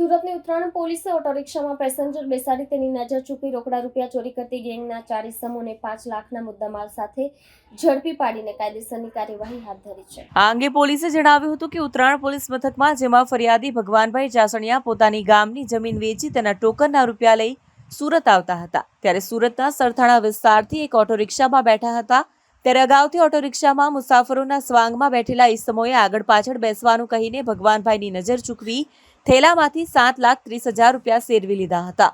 સુરતની ઉત્તરાયણ પોલીસે ઓટો રિક્ષામાં પેસેન્જર બેસાડી તેની નજર ચૂકી રોકડા રૂપિયા ચોરી કરતી ગેંગના 4 ઇસમોને 5 લાખના મુદ્દામાલ સાથે ઝડપી પાડીને કાયદેસરની કાર્યવાહી હાથ ધરી છે। આ અંગે પોલીસે જણાવ્યું હતું કે ઉત્તરાયણ પોલીસ મથકમાં જેમાં ફરિયાદી ભગવાનભાઈ જાસણિયા પોતાની ગામની જમીન વેચી તેના ટોકનના રૂપિયા લઈ સુરત આવતા હતા, ત્યારે સુરતના સરથાણા વિસ્તારથી એક ઓટો રિક્ષામાં બેઠા હતા। ત્યારે અગાઉથી ઓટો રિક્ષામાં મુસાફરોના સ્વાંગમાં બેઠેલા ઇસમોએ આગળ પાછળ બેસવાનું કહીને ભગવાનભાઈની નજર ચૂકવી થેલામાંથી 7,30,000 રૂપિયા સેરવી લીધા હતા।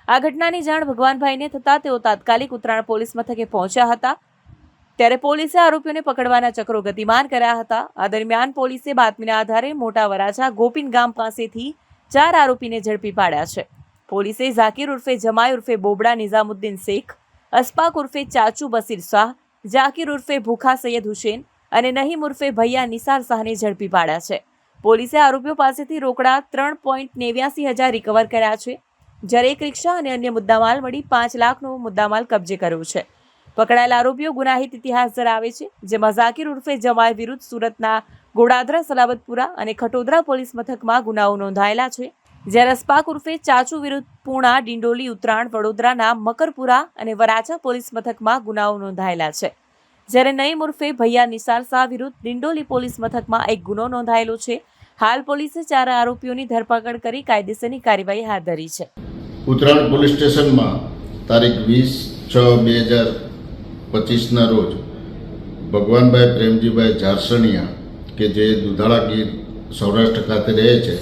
આ ઘટનાની જાણ ભગવાનભાઈને થતાં તેઓ તાત્કાલિક ઉત્તરાયણ પોલીસ મથકે પહોંચ્યા હતા, ત્યારે પોલીસે આરોપીઓને પકડવાના ચક્રો ગતિમાન કર્યા હતા। આ દરમિયાન પોલીસે બાતમીના આધારે મોટા વરાછા ગોપીન ગામ પાસેથી 4 આરોપીને ઝડપી પાડ્યા છે। પોલીસે ઝાકીર ઉર્ફે જમાઈ ઉર્ફે બોબડા નિઝામુદ્દીન શેખ, અસ્પાક ઉર્ફે ચાચુ બસીર શાહ, જાકીર ઉર્ફે ભૂખા સૈયદ હુસેન અને નહીમ ઉર્ફે ભૈયા નિસાર શાહને ઝડપી પાડ્યા છે। પોલીસે આરોપીઓ પાસેથી રોકડા 3,89,000 રિકવર કર્યા છે, જ્યારે એક રિક્ષા અને અન્ય મુદ્દામાલ મળી 5 લાખનો મુદ્દામાલ કબજે કર્યો છે। પકડાયેલા આરોપીઓ ગુનાહિત ઇતિહાસ ધરાવે છે, જેમાં ઝાકીર ઉર્ફે જમાઈ વિરુદ્ધ સુરતના ગોડાદરા, સલાબતપુરા અને ખટોદરા પોલીસ મથકમાં ગુનાઓ નોંધાયેલા છે, જ્યારે અસ્પાક ઉર્ફે ચાચુ વિરુદ્ધ પૂણા, ડિંડોલી, ઉત્તરાયણ, વડોદરાના મકરપુરા અને વરાછા પોલીસ મથકમાં ગુનાઓ નોંધાયેલા છે, જ્યારે નઈમ ઉર્ફે ભૈયા નિસાર શાહ વિરુદ્ધ ડિંડોલી પોલીસ મથકમાં એક ગુનો નોંધાયેલો છે। હાલ પોલીસે 4 આરોપીઓની ધરપકડ કરી કાયદેસરની કાર્યવાહી હાથ ધરી છે। ઉત્તરાયણ પોલીસ સ્ટેશનમાં તારીખ 20/6/2025ના રોજ ભગવાનભાઈ પ્રેમજીભાઈ જાસણિયા કે જે દુધાળા ગીર સૌરાષ્ટ્ર ખાતે રહે છે,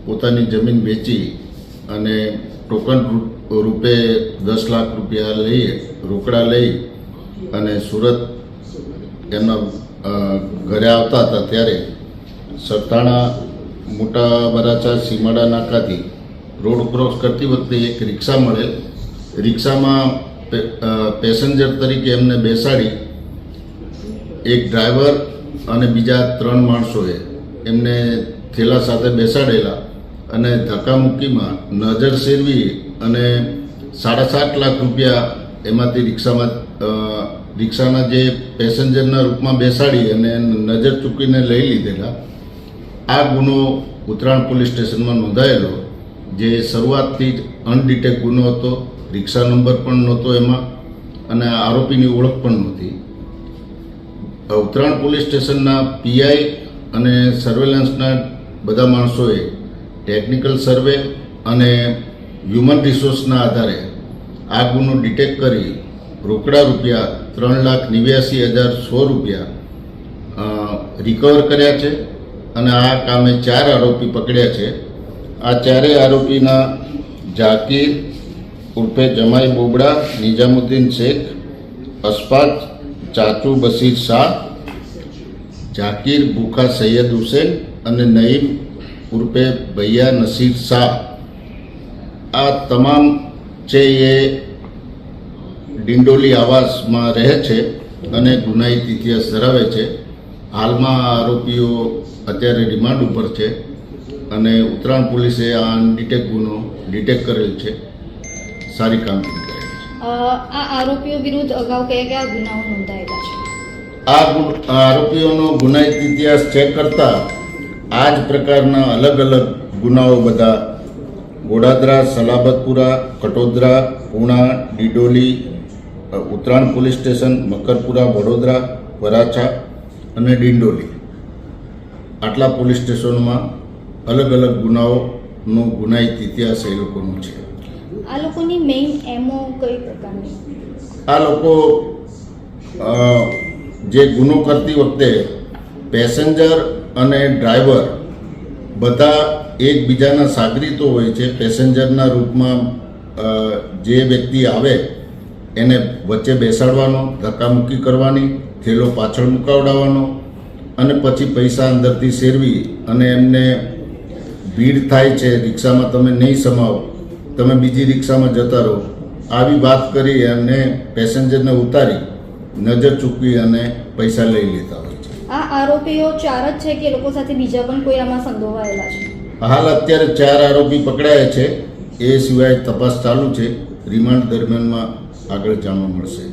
પોતાની જમીન વેચી અને ટોકન રૂપે 10 લાખ રૂપિયા રોકડા લઈ અને સુરત એમના ઘરે આવતા હતા, ત્યારે સરથાણા મોટા વરાછા સીમાડા નાકાથી રોડ ક્રોસ કરતી વખતે એક રિક્ષા મળેલ। રિક્ષામાં પેસેન્જર તરીકે એમને બેસાડી એક ડ્રાઈવર અને બીજા 3 માણસોએ એમને થેલા સાથે બેસાડેલા અને ધક્કામુક્કીમાં નજર સેરવી અને 7.5 લાખ રૂપિયા એમાંથી રિક્ષાના જે પેસેન્જરના રૂપમાં બેસાડી અને નજર ચૂકીને લઈ લીધેલા। આ ગુનો ઉત્તરાયણ પોલીસ સ્ટેશનમાં નોંધાયેલો, જે શરૂઆતથી જ અનડિટેક ગુનો હતો। રિક્ષા નંબર પણ નહોતો એમાં અને આરોપીની ઓળખ પણ નહોતી। ઉત્તરાયણ પોલીસ સ્ટેશનના પીઆઈ અને સર્વેલન્સના બધા માણસોએ ટેકનિકલ સર્વે અને હ્યુમન રિસોર્સના આધારે આ ગુનો ડિટેક્ટ કરી રોકડા રૂપિયા 3,89,100 રૂપિયા રિકવર કર્યા છે અને આ કામે 4 આરોપી પકડ્યા છે। આ 4 આરોપીના ઝાકીર ઉર્ફે જમાઈ બોબડા નિઝામુદ્દીન શેખ, અસ્પાક ચાચુ બસીર શાહ, જાકીર ભૂખા સૈયદ હુસેન અને નઈમ ઉર્ફે ભૈયા નસીર શાહ, આ તમામ છે એ ડિંડોલી આવાસમાં રહે છે અને ગુનાહિત ઇતિહાસ ધરાવે છે। હાલમાં આરોપીઓ અત્યારે રિમાન્ડ ઉપર છે અને ઉત્તરાયણ પોલીસે આ અનડિટેક ગુનો ડિટેક્ટ કરેલ છે, સારી કામગીરી કરેલી છે। આ આરોપીઓ વિરુદ્ધ અગાઉ કયા ગુનાઓ નોંધાયેલા છે? આ આરોપીઓનો ગુનાહિત ઇતિહાસ ચેક કરતા આ જ પ્રકારના અલગ અલગ ગુનાઓ બધા ગોડાદરા, સલાબતપુરા, ખટોદરા, પૂણા, ડિંડોલી, ઉત્તરાયણ પોલીસ સ્ટેશન, મકરપુરા, વડોદરા, વરાછા અને ડિંડોલી, આટલા પોલીસ સ્ટેશનોમાં અલગ અલગ ગુનાઓનો ગુનાહિત ઇતિહાસ એ લોકોનો છે। આ લોકોની મેઇન એમઓ કઈ પ્રકારની? આ લોકો જે ગુનો કરતી વખતે પેસેન્જર અને ડ્રાઈવર બધા એકબીજાના સાગરીતો હોય છે। પેસેન્જરના રૂપમાં જે વ્યક્તિ આવે એને વચ્ચે બેસાડવાનો, ધક્કામુક્કી કરવાની, થેલો પાછળ મુકાવડાવવાનો અને પછી પૈસા અંદરથી સેરવી અને એમને ભીડ થાય છે, રિક્ષામાં તમે નહીં સમાવો, તમે બીજી રિક્ષામાં જતા રહો, આવી વાત કરી અને પેસેન્જરને ઉતારી નજર ચૂકવી અને પૈસા લઈ લેતા હોય છે। આ આરોપીઓ 4 જ છે કે લોકો સાથે બીજા પણ કોઈ આમાં સંડોવાયેલા છે? હાલ અત્યારે 4 આરોપી પકડાયા છે, એ સિવાય તપાસ ચાલુ છે। રિમાન્ડ દરમિયાનમાં આગળ જાણવા મળશે।